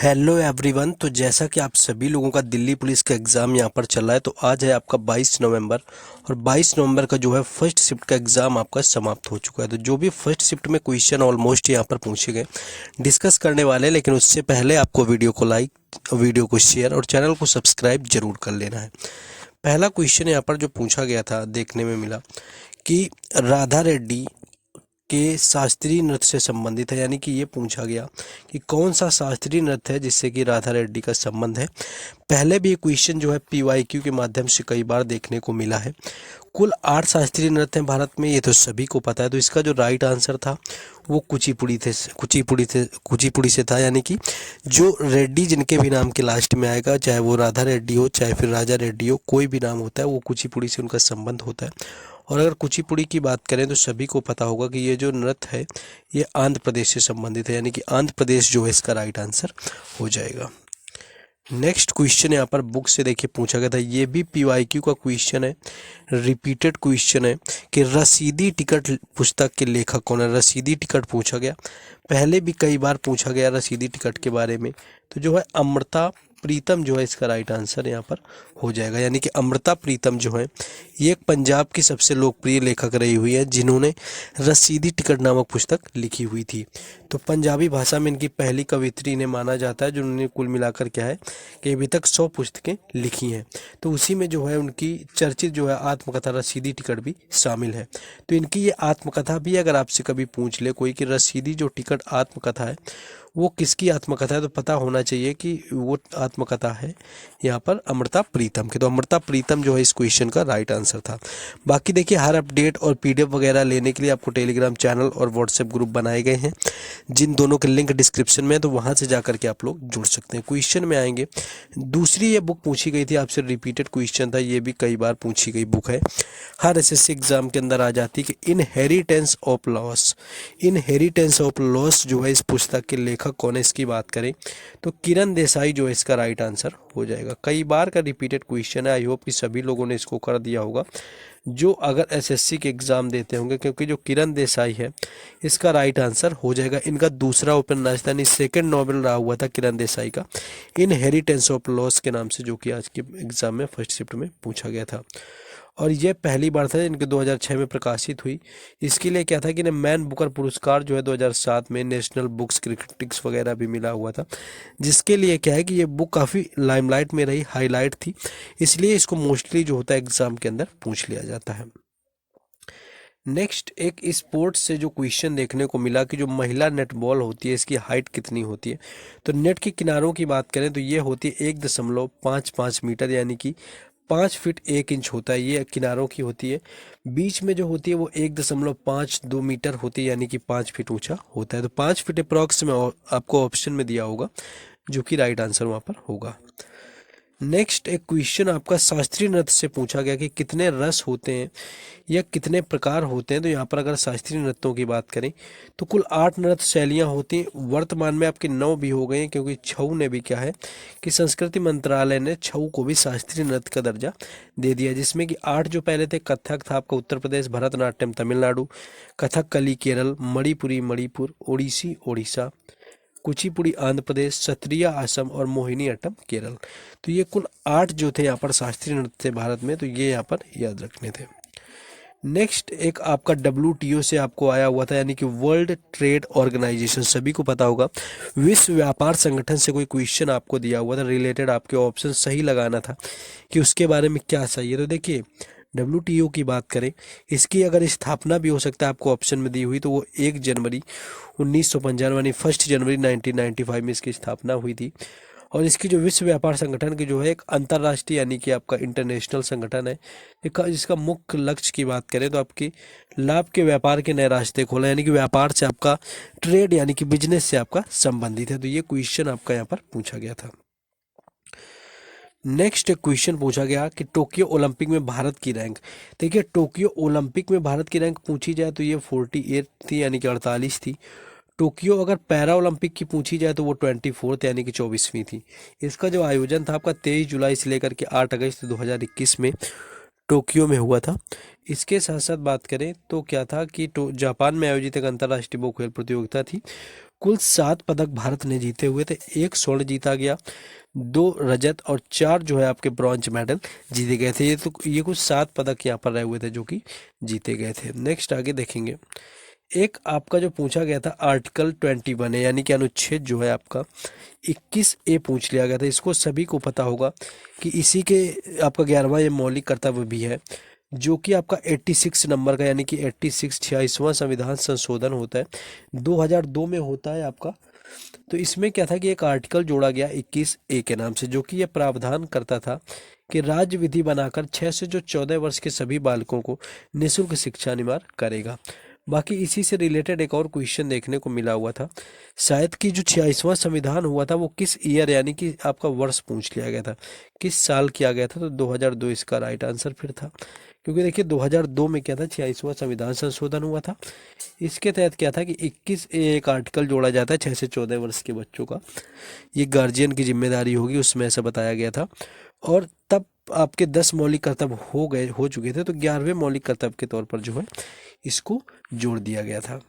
Hello everyone. तो जैसा कि आप सभी लोगों का दिल्ली पुलिस का एग्ज़ाम यहाँ पर चल रहा है, तो आज है आपका 22 नवंबर और 22 नवंबर का जो है फर्स्ट शिफ्ट का एग्ज़ाम आपका समाप्त हो चुका है। तो जो भी फर्स्ट शिफ्ट में क्वेश्चन ऑलमोस्ट यहाँ पर पूछे गए डिस्कस करने वाले हैं, लेकिन उससे पहले आपको वीडियो को लाइक, वीडियो को शेयर और चैनल को सब्सक्राइब जरूर कर लेना है। पहला क्वेश्चन यहाँ पर जो पूछा गया था, देखने में मिला कि राधा रेड्डी के शास्त्रीय नृत्य से संबंधित है, यानी कि ये पूछा गया कि कौन सा शास्त्रीय नृत्य है जिससे कि राधा रेड्डी का संबंध है। पहले भी ये क्वेश्चन जो है पीवाईक्यू के माध्यम से कई बार देखने को मिला है। कुल 8 शास्त्रीय नृत्य हैं भारत में, ये तो सभी को पता है। तो इसका जो राइट आंसर था वो कुचिपुड़ी से था, यानी कि जो रेड्डी जिनके भी नाम के लास्ट में आएगा, चाहे वो राधा रेड्डी हो चाहे फिर राजा रेड्डी हो, कोई भी नाम होता है वो कुचिपुड़ी से उनका संबंध होता है। और अगर कुचिपुड़ी की बात करें तो सभी को पता होगा कि ये जो नृत्य है ये आंध्र प्रदेश से संबंधित है, यानी कि आंध्र प्रदेश जो है इसका राइट आंसर हो जाएगा। नेक्स्ट क्वेश्चन यहाँ पर बुक से देखिए पूछा गया था, ये भी पीवाईक्यू का क्वेश्चन है, रिपीटेड क्वेश्चन है कि रसीदी टिकट पुस्तक के लेखक कौन है। रसीदी टिकट पूछा गया, पहले भी कई बार पूछा गया रसीदी टिकट के बारे में। तो जो है अमृता प्रीतम जो है इसका राइट आंसर यहाँ पर हो जाएगा, यानी कि अमृता प्रीतम जो है ये एक पंजाब की सबसे लोकप्रिय लेखक रही हुई है जिन्होंने रसीदी टिकट नामक पुस्तक लिखी हुई थी। तो पंजाबी भाषा में इनकी पहली कवित्री ने माना जाता है, जिन्होंने कुल मिलाकर क्या है कि अभी तक 100 पुस्तकें लिखी हैं। तो उसी में जो है उनकी चर्चित जो है आत्मकथा रसीदी टिकट भी शामिल है। तो इनकी ये आत्मकथा भी अगर आपसे कभी पूछ ले कोई कि रसीदी जो टिकट आत्मकथा है वो किसकी आत्मकथा है, तो पता होना चाहिए कि वो आत्मकथा है यहाँ पर अमृता प्रीतम की। तो अमृता प्रीतम जो है इस क्वेश्चन का राइट आंसर था। बाकी देखिए हर अपडेट और पीडीएफ वगैरह लेने के लिए आपको टेलीग्राम चैनल और व्हाट्सएप ग्रुप बनाए गए हैं, जिन दोनों के लिंक डिस्क्रिप्शन में है, तो वहाँ से जाकर के आप लोग जुड़ सकते हैं। क्वेश्चन में आएंगे, दूसरी ये बुक पूछी गई थी आपसे, रिपीटेड क्वेश्चन था, ये भी कई बार पूछी गई बुक है, हर एसएससी एग्जाम के अंदर आ जाती है कि inheritance of loss. Inheritance of loss जो है इस पुस्तक के लेखक कौन है, इसकी बात करें तो किरण देसाई जो है इसका राइट आंसर हो जाएगा। कई बार का रिपीटेड क्वेश्चन है, आई होप कि सभी लोगों ने इसको कर दिया होगा जो अगर एसएससी के एग्जाम देते होंगे, क्योंकि जो किरण देसाई है इसका राइट आंसर हो जाएगा। इनका दूसरा उपन्यास था, यानी सेकंड नॉवेल रहा हुआ था किरण देसाई का, इनहेरिटेंस ऑफ लॉस के नाम से, जो कि आज के एग्जाम में फर्स्ट शिफ्ट में पूछा गया था। और ये पहली बार था इनके 2006 में प्रकाशित हुई। इसके लिए क्या था कि मैन बुकर पुरस्कार जो है 2007 में नेशनल बुक्स क्रिटिक्स वगैरह भी मिला हुआ था, जिसके लिए क्या है कि ये बुक काफ़ी लाइमलाइट में रही, हाईलाइट थी, इसलिए इसको मोस्टली जो होता है एग्जाम के अंदर पूछ लिया जाता है। नेक्स्ट एक स्पोर्ट्स से जो क्वेश्चन देखने को मिला कि जो महिला नेटबॉल होती है इसकी हाइट कितनी होती है। तो नेट के किनारों की बात करें तो ये होती है 1.55 मीटर, यानी कि 5 फीट 1 इंच होता है, ये किनारों की होती है। बीच में जो होती है वो 1.52 मीटर होती है, यानी कि 5 फीट ऊंचा होता है। तो 5 फीट अप्रॉक्स में आपको ऑप्शन में दिया होगा, जो कि राइट आंसर वहाँ पर होगा। नेक्स्ट एक क्वेश्चन आपका शास्त्रीय नृत्य से पूछा गया कि कितने रस होते हैं या कितने प्रकार होते हैं। तो यहाँ पर अगर शास्त्रीय नृत्यों की बात करें तो कुल 8 नृत्य शैलियाँ होती हैं। वर्तमान में आपके 9 भी हो गए हैं, क्योंकि छऊ ने भी क्या है कि संस्कृति मंत्रालय ने छऊ को भी शास्त्रीय नृत्य का दर्जा दे दिया, जिसमें कि 8 जो पहले थे, कथक था आपका उत्तर प्रदेश, भरतनाट्यम तमिलनाडु, कथकली केरल, मणिपुरी मणिपुर, ओडिसी ओडिशा, कुचिपुड़ी आंध्र प्रदेश, सत्रिया असम और मोहिनी अट्टम केरल। तो ये कुल 8 जो थे यहाँ पर शास्त्रीय नृत्य थे भारत में, तो ये यहाँ पर याद रखने थे। नेक्स्ट एक आपका WTO से आपको आया हुआ था, यानी कि वर्ल्ड ट्रेड ऑर्गेनाइजेशन, सभी को पता होगा, विश्व व्यापार संगठन से कोई क्वेश्चन आपको दिया हुआ था रिलेटेड, आपके ऑप्शन सही लगाना था कि उसके बारे में क्या सही है। तो देखिए WTO की बात करें, इसकी अगर स्थापना भी हो सकता है आपको ऑप्शन में दी हुई, तो वो 1 जनवरी 1995 यानी 1 जनवरी 1995 में इसकी स्थापना हुई थी। और इसकी जो विश्व व्यापार संगठन की जो है एक अंतर्राष्ट्रीय यानी कि आपका इंटरनेशनल संगठन है, जिसका मुख्य लक्ष्य की बात करें तो आपकी लाभ के व्यापार के नए रास्ते खोला, यानी कि व्यापार से आपका ट्रेड यानी कि बिजनेस से आपका संबंधित है। तो ये क्वेश्चन आपका यहाँ पर पूछा गया था। नेक्स्ट एक क्वेश्चन पूछा गया कि टोक्यो ओलंपिक में भारत की रैंक। देखिए टोक्यो ओलंपिक में भारत की रैंक पूछी जाए तो ये 48 थी, यानी कि 48 थी। टोक्यो अगर पैरा ओलंपिक की पूछी जाए तो वो 24th यानी कि 24वीं थी। इसका जो आयोजन था आपका 23 जुलाई से लेकर के 8 अगस्त 2021 में टोक्यो में हुआ था। इसके साथ साथ बात करें तो क्या था कि जापान में आयोजित एक अंतर्राष्ट्रीय बो खेल प्रतियोगिता थी। कुल 7 पदक भारत ने जीते हुए थे। 1 स्वर्ण जीता गया, 2 रजत और 4 जो है आपके ब्रॉन्ज मेडल जीते गए थे। ये कुछ 7 पदक यहाँ पर रहे हुए थे जो कि जीते गए थे। नेक्स्ट आगे देखेंगे, एक आपका जो पूछा गया था आर्टिकल 21 है, यानी कि अनुच्छेद जो है आपका 21A पूछ लिया गया था। इसको सभी को पता होगा कि इसी के आपका 11वां ये मौलिक कर्तव्य भी है, जो कि आपका 86 नंबर का, यानी कि 86 46वां संविधान संशोधन होता है, 2002 में होता है आपका। तो इसमें क्या था कि एक आर्टिकल जोड़ा गया 21A के नाम से, जो कि यह प्रावधान करता था कि राज्य विधि बनाकर 6 से जो 14 वर्ष के सभी बालकों को निःशुल्क शिक्षा अनिवार्य करेगा। बाकी इसी से रिलेटेड एक और क्वेश्चन देखने को मिला हुआ था, शायद कि जो 46वां संविधान हुआ था वो किस ईयर यानी कि आपका वर्ष पूछ लिया गया था, किस साल किया गया था, तो 2002 इसका राइट आंसर फिर था। क्योंकि देखिए 2002 में क्या था, 46वां संविधान संशोधन हुआ था। इसके तहत क्या था कि 21A एक आर्टिकल जोड़ा जाता है 6 से 14 वर्ष के बच्चों का, ये गार्जियन की जिम्मेदारी होगी, उसमें ऐसा बताया गया था। और तब आपके 10 मौलिक कर्तव्य हो चुके थे, तो 11वें मौलिक कर्तव्य के तौर पर जो है इसको जोड़ दिया गया था।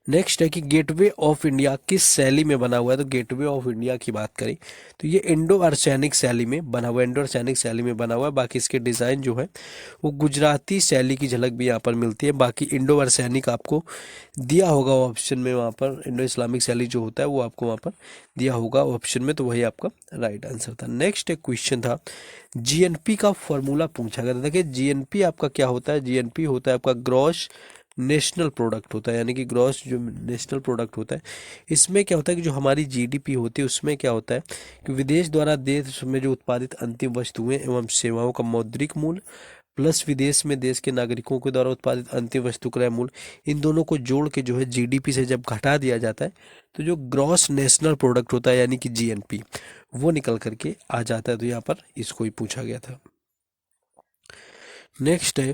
नेक्स्ट है कि गेटवे ऑफ इंडिया किस शैली में बना हुआ है, तो गेटवे ऑफ इंडिया की बात करें तो ये इंडो आर्सेनिक शैली में बना हुआ है, इंडो आर्सेनिक शैली में बना हुआ है। बाकी इसके डिज़ाइन जो है वो गुजराती शैली की झलक भी यहाँ पर मिलती है। बाकी इंडो आर्सेनिक आपको दिया होगा ऑप्शन में, वहाँ पर इंडो इस्लामिक शैली जो होता है वो आपको वहाँ पर दिया होगा ऑप्शन में, तो वही आपका राइट आंसर था। नेक्स्ट एक क्वेश्चन था, जीएनपी का फॉर्मूला पूछा गया था। देखिए जीएनपी आपका क्या होता है, जीएनपी होता है आपका ग्रॉस नेशनल प्रोडक्ट होता है, यानी कि ग्रॉस जो नेशनल प्रोडक्ट होता है, इसमें क्या होता है कि जो हमारी जीडीपी होती है उसमें क्या होता है कि विदेश द्वारा देश में जो उत्पादित अंतिम वस्तुएं एवं सेवाओं का मौद्रिक मूल्य प्लस विदेश में देश के नागरिकों के द्वारा उत्पादित अंतिम वस्तु क्रय मूल्य, इन दोनों को जोड़ के जो है जीडीपी से जब घटा दिया जाता है तो जो ग्रॉस नेशनल प्रोडक्ट होता है यानी कि जीएनपी वो निकल करके आ जाता है। तो यहाँ पर इसको ही पूछा गया था। नेक्स्ट है,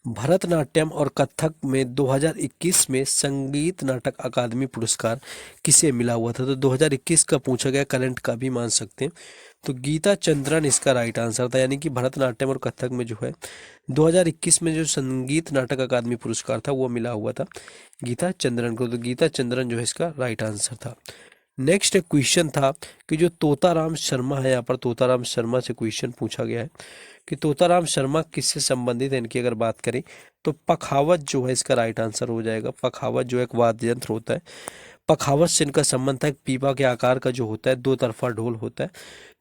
भरतनाट्यम और कथक में 2021 में संगीत नाटक अकादमी पुरस्कार किसे मिला हुआ था, तो 2021 का पूछा गया, करंट का भी मान सकते हैं। तो गीता चंद्रन इसका राइट आंसर था, यानी कि भरतनाट्यम और कथक में जो है 2021 में जो संगीत नाटक अकादमी पुरस्कार था वो मिला हुआ था गीता चंद्रन को, तो गीता चंद्रन जो है इसका राइट आंसर था। नेक्स्ट एक क्वेश्चन था कि जो तोताराम शर्मा है, यहाँ पर तोताराम शर्मा से क्वेश्चन पूछा गया है कि तोताराम शर्मा किससे संबंधित है। इनकी अगर बात करें तो पखावज जो है इसका राइट आंसर हो जाएगा। पखावज जो एक वाद्य यंत्र होता है, पखावज से इनका संबंध था। एक पीपा के आकार का जो होता है, 2 तरफा ढोल होता है,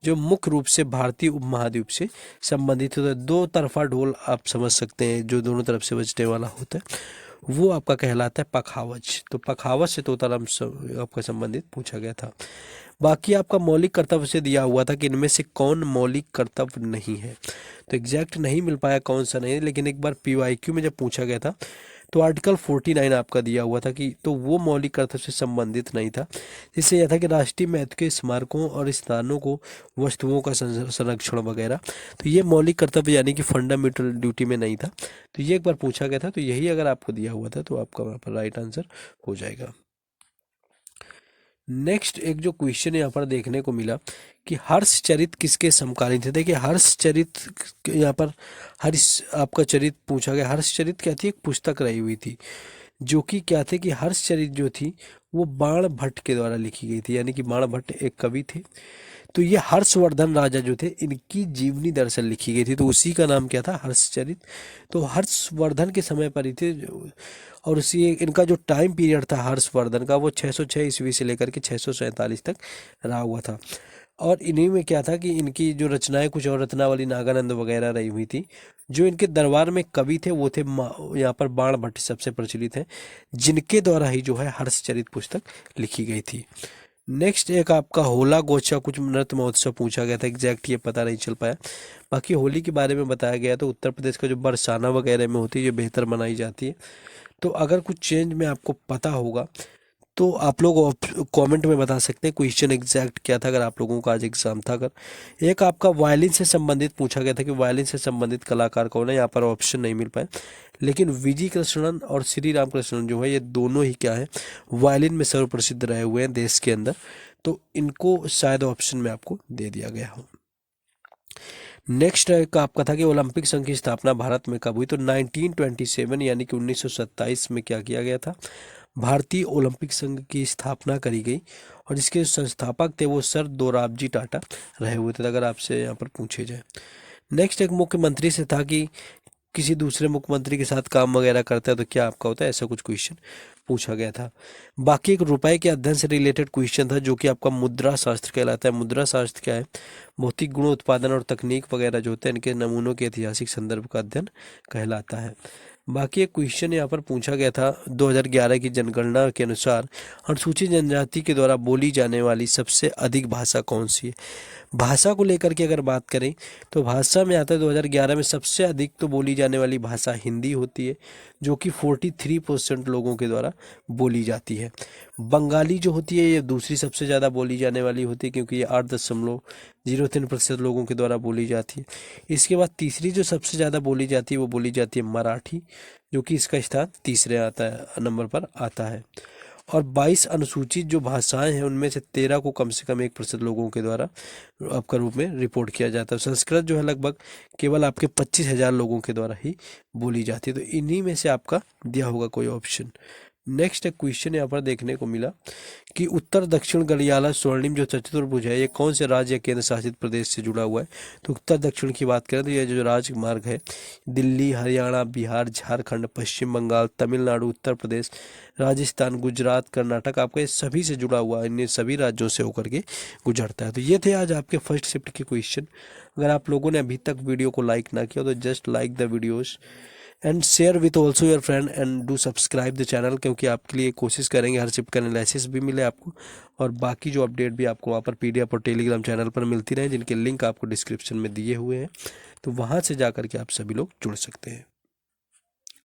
जो मुख्य रूप से भारतीय उपमहाद्वीप से संबंधित होता है। 2 तरफा ढोल आप समझ सकते हैं, जो दोनों तरफ से बजने वाला होता है, वो आपका कहलाता है पखावज। तो पखावज से तोताराम आपका संबंधित पूछा गया था। बाकी आपका मौलिक कर्तव्य से दिया हुआ था कि इनमें से कौन मौलिक कर्तव्य नहीं है, तो एग्जैक्ट नहीं मिल पाया कौन सा नहीं है, लेकिन एक बार पीवाईक्यू में जब पूछा गया था तो आर्टिकल 49 आपका दिया हुआ था कि, तो वो मौलिक कर्तव्य से संबंधित नहीं था। जिससे यह था कि राष्ट्रीय महत्व के स्मारकों और स्थानों को, वस्तुओं का संरक्षण वगैरह, तो ये मौलिक कर्तव्य यानी कि फंडामेंटल ड्यूटी में नहीं था। तो ये एक बार पूछा गया था, तो यही अगर आपको दिया हुआ था तो आपका वहाँ पर राइट आंसर हो जाएगा। नेक्स्ट एक जो क्वेश्चन यहाँ पर देखने को मिला कि हर्षचरित किसके समकालीन थे। देखिए हर्षचरित यहाँ पर हर्ष आपका चरित पूछा गया। हर्षचरित क्या थी, एक पुस्तक रही हुई थी, जो कि क्या थे कि हर्षचरित जो थी वो बाण भट्ट के द्वारा लिखी गई थी, यानी कि बाण भट्ट एक कवि थे। तो ये हर्षवर्धन राजा जो थे इनकी जीवनी दरअसल लिखी गई थी, तो उसी का नाम क्या था, हर्षचरित। तो हर्षवर्धन के समय पर ही थे, और उसी इनका जो टाइम पीरियड था हर्षवर्धन का वो 606 ईस्वी से लेकर के 647 तक रहा हुआ था। और इन्हीं में क्या था कि इनकी जो रचनाएं कुछ और रत्नावली नागानंद वगैरह रही हुई थी। जो इनके दरबार में कवि थे वो थे यहाँ पर बाण भट्ट सबसे प्रचलित हैं, जिनके द्वारा ही जो है हर्षचरित पुस्तक लिखी गई थी। नेक्स्ट एक आपका होला गोचा कुछ नृत्य महोत्सव पूछा गया था, एग्जैक्ट ये पता नहीं चल पाया। बाकी होली के बारे में बताया गया, तो उत्तर प्रदेश का जो बरसाना वगैरह में होती है ये बेहतर मनाई जाती है। तो अगर कुछ चेंज में आपको पता होगा तो आप लोग कमेंट में बता सकते हैं क्वेश्चन एग्जैक्ट क्या था, अगर आप लोगों का आज एग्जाम था। अगर एक आपका वायलिन से संबंधित पूछा गया था कि वायलिन से संबंधित कलाकार कौन है, यहाँ पर ऑप्शन नहीं मिल पाए, लेकिन विजी कृष्णन और श्री राम कृष्णन जो है ये दोनों ही क्या है, वायलिन में सर्वप्रसिद्ध रहे हुए हैं देश के अंदर, तो इनको शायद ऑप्शन में आपको दे दिया गया हो। नेक्स्ट एक आपका था कि ओलंपिक संघ की स्थापना भारत में कब हुई, तो 1927 यानी कि 1927 में क्या किया गया था, भारतीय ओलंपिक संघ की स्थापना करी गई और इसके संस्थापक थे वो सर दोराबजी टाटा रहे हुए थे, अगर आपसे यहाँ पर पूछे जाए। नेक्स्ट एक मुख्यमंत्री से था कि किसी दूसरे मुख्यमंत्री के साथ काम वगैरह करता है तो क्या आपका होता है, ऐसा कुछ क्वेश्चन पूछा गया था। बाकी एक रुपए के अध्ययन से रिलेटेड क्वेश्चन था जो कि आपका मुद्रा शास्त्र कहलाता है। मुद्रा शास्त्र क्या है? भौतिक गुण, उत्पादन और तकनीक वगैरह जो होते हैं इनके नमूनों के ऐतिहासिक संदर्भ का अध्ययन कहलाता है। बाकी एक क्वेश्चन यहाँ पर पूछा गया था 2011 की जनगणना के अनुसार अनुसूचित जनजाति के द्वारा बोली जाने वाली सबसे अधिक भाषा कौन सी है। भाषा को लेकर के अगर बात करें तो भाषा में आता है 2011 में सबसे अधिक तो बोली जाने वाली भाषा हिंदी होती है जो कि 43% लोगों के द्वारा बोली जाती है। बंगाली जो होती है ये दूसरी सबसे ज़्यादा बोली जाने वाली होती है क्योंकि ये 8.03% लोगों के द्वारा बोली जाती है। इसके बाद तीसरी जो सबसे ज़्यादा बोली जाती है वो बोली जाती है मराठी, जो कि इसका स्थान तीसरे नंबर पर आता है। और 22 अनुसूचित जो भाषाएं हैं उनमें से 13 को कम से कम 1% लोगों के द्वारा आपका रूप में रिपोर्ट किया जाता है। संस्कृत जो है लगभग केवल आपके 25,000 लोगों के द्वारा ही बोली जाती है। तो इन्हीं में से आपका दिया होगा कोई ऑप्शन। नेक्स्ट एक क्वेश्चन यहाँ पर देखने को मिला कि उत्तर दक्षिण गलियाला स्वर्णिम जो चतुर्भुज है ये कौन से राज्य या केंद्र शासित प्रदेश से जुड़ा हुआ है। तो उत्तर दक्षिण की बात करें तो ये जो राजमार्ग है दिल्ली, हरियाणा, बिहार, झारखंड, पश्चिम बंगाल, तमिलनाडु, उत्तर प्रदेश, राजस्थान, गुजरात, कर्नाटक, आपका ये सभी से जुड़ा हुआ है, इन सभी राज्यों से होकर के गुजरता है। तो ये थे आज आपके फर्स्ट शिफ्ट के क्वेश्चन। अगर आप लोगों ने अभी तक वीडियो को लाइक ना किया तो just like the videos and share with also your friend and do subscribe the channel, क्योंकि आपके लिए कोशिश करेंगे हर शिफ्ट का एनालिसिस भी मिले आपको और बाकी जो अपडेट भी आपको वहाँ पर PDF और टेलीग्राम चैनल पर मिलती रहे, जिनके लिंक आपको डिस्क्रिप्शन में दिए हुए हैं। तो वहाँ से जा कर के आप सभी लोग जुड़ सकते हैं।